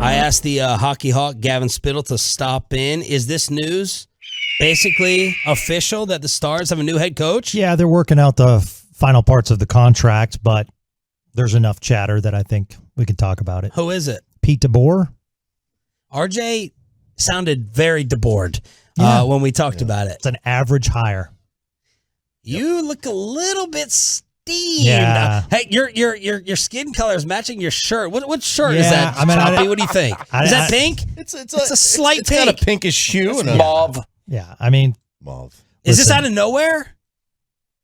I asked the hockey hawk, Gavin Spittle, to stop in. Is this news basically official that the Stars have a new head coach? Yeah, they're working out the final parts of the contract, but there's enough chatter that I think we can talk about it. Who is it? Pete DeBoer. RJ sounded very DeBoered when we talked about it. It's an average hire. You look a little bit steamed. Yeah. Hey, your skin color is matching your shirt. What shirt is that, Choppy? What do you think? Is that pink? It's a slight it's pink. got a pinkish hue and a mauve. Yeah, I mean, mauve. Is this out of nowhere?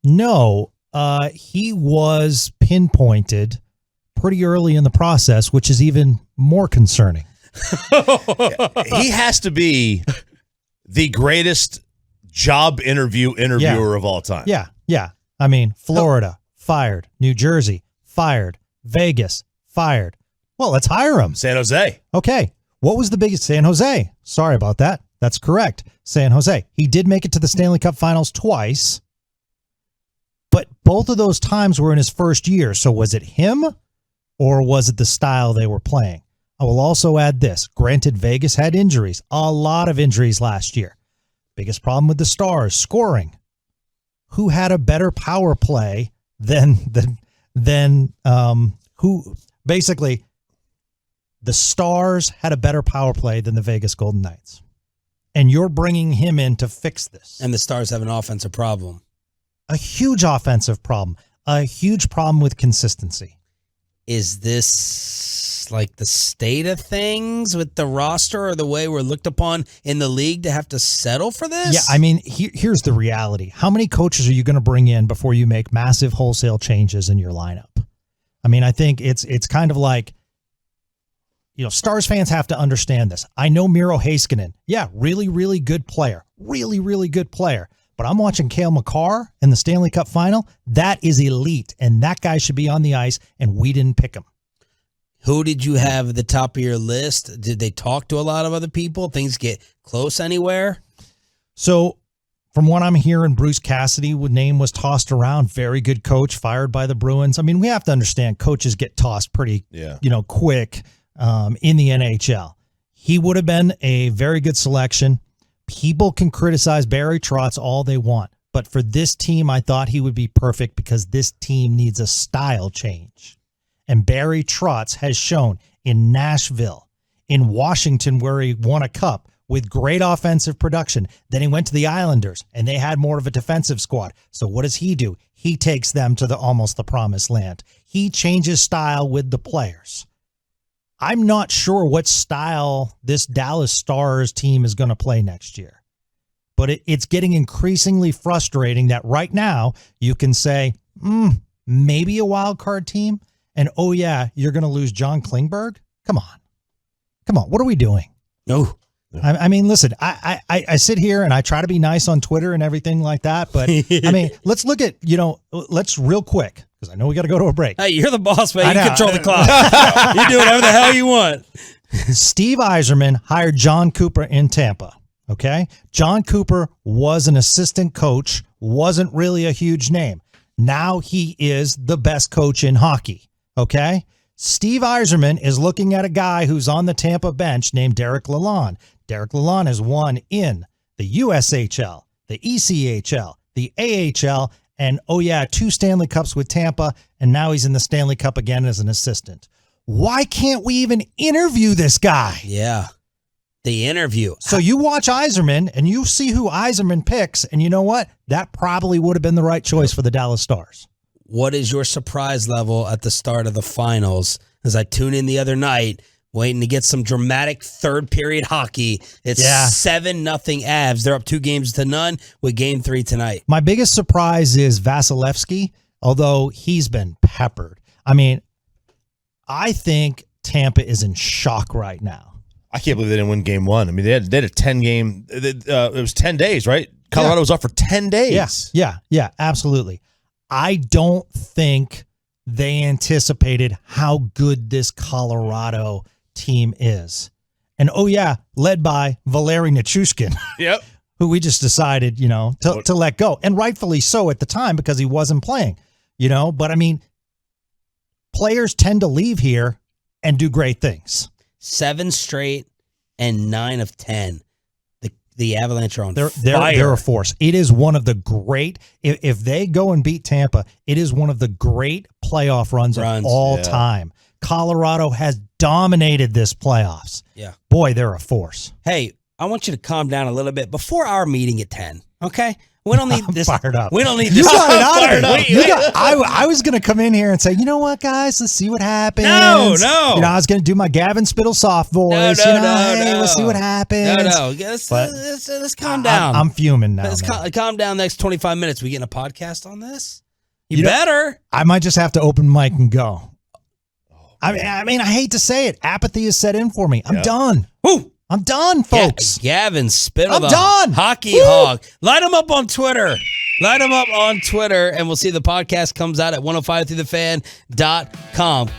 No, he was pinpointed pretty early in the process, which is even more concerning. He has to be the greatest job interviewer of all time. Yeah. I mean, Florida, fired. New Jersey, fired. Vegas, fired. Well, let's hire him. San Jose. Okay. What was the biggest? San Jose. Sorry about that. That's correct. San Jose. He did make it to the Stanley Cup Finals twice, but both of those times were in his first year. So was it him or was it the style they were playing? I will also add this. Granted, Vegas had injuries, a lot of injuries last year. Biggest problem with the Stars, scoring. Who had a better power play than who basically the Stars had a better power play than the Vegas Golden Knights. And you're bringing him in to fix this. And the Stars have an offensive problem. A huge offensive problem. A huge problem with consistency. Is this like the state of things with the roster or the way we're looked upon in the league to have to settle for this? Yeah, I mean, here's the reality. How many coaches are you going to bring in before you make massive wholesale changes in your lineup? I mean, I think it's kind of like, Stars fans have to understand this. I know Miro Heiskanen. Yeah, really, really good player. Really, really good player. But I'm watching Cale Makar in the Stanley Cup Final. That is elite, and that guy should be on the ice, and we didn't pick him. Who did you have at the top of your list? Did they talk to a lot of other people? Things get close anywhere? So, from what I'm hearing, Bruce Cassidy, name was tossed around. Very good coach, fired by the Bruins. I mean, we have to understand coaches get tossed pretty, quick in the NHL. He would have been a very good selection. People can criticize Barry Trotz all they want, but for this team, I thought he would be perfect because this team needs a style change. And Barry Trotz has shown in Nashville, in Washington, where he won a cup with great offensive production. Then he went to the Islanders, and they had more of a defensive squad. So what does he do? He takes them to almost the promised land. He changes style with the players. I'm not sure what style this Dallas Stars team is going to play next year. But it's getting increasingly frustrating that right now you can say, maybe a wild card team. And, oh, yeah, you're going to lose John Klingberg? Come on. What are we doing? No. I mean, listen, I sit here and I try to be nice on Twitter and everything like that. But, I mean, let's look at, let's real quick, because I know we got to go to a break. Hey, you're the boss, man. You control the clock. You do whatever the hell you want. Steve Yzerman hired John Cooper in Tampa, okay? John Cooper was an assistant coach, wasn't really a huge name. Now he is the best coach in hockey, okay? Steve Yzerman is looking at a guy who's on the Tampa bench named Derek Lalonde. Derek Lalonde has won in the USHL, the ECHL, the AHL, and, 2 Stanley Cups with Tampa, and now he's in the Stanley Cup again as an assistant. Why can't we even interview this guy? Yeah, the interview. So you watch Yzerman, and you see who Yzerman picks, and you know what? That probably would have been the right choice for the Dallas Stars. What is your surprise level at the start of the finals? As I tuned in the other night, waiting to get some dramatic third period hockey. It's 7-0 Avs. They're up 2-0 with Game 3 tonight. My biggest surprise is Vasilevsky, although he's been peppered. I mean, I think Tampa is in shock right now. I can't believe they didn't win Game 1. I mean, they had a 10-game. It was 10 days, right? Colorado was up for 10 days. Yeah, absolutely. I don't think they anticipated how good this Colorado team is. And, led by Valeri Nichushkin. Yep. Who we just decided, to let go. And rightfully so at the time because he wasn't playing, But, I mean, players tend to leave here and do great things. 7 straight and 9 of 10. The Avalanche are on fire. They're a force. It is one of the great, if they go and beat Tampa, it is one of the great playoff runs of all time. Colorado has dominated this playoffs. Yeah. Boy, they're a force. Hey, I want you to calm down a little bit before our meeting at 10, okay? We don't need this. Fired up. We don't need You this. got it out of it. I was going to come in here and say, you know what, guys? Let's see what happens. No. I was going to do my Gavin Spittle soft voice. No. Let's see what happens. No. Let's calm down. I'm fuming now. Let's calm down the next 25 minutes. We getting a podcast on this? You better. I might just have to open mic and go. I mean, I hate to say it. Apathy is set in for me. I'm done. Woo! I'm done, folks. Gavin Spittle. I'm done. Hockey Hog. Light him up on Twitter. And we'll see the podcast comes out at 105throughthefan.com.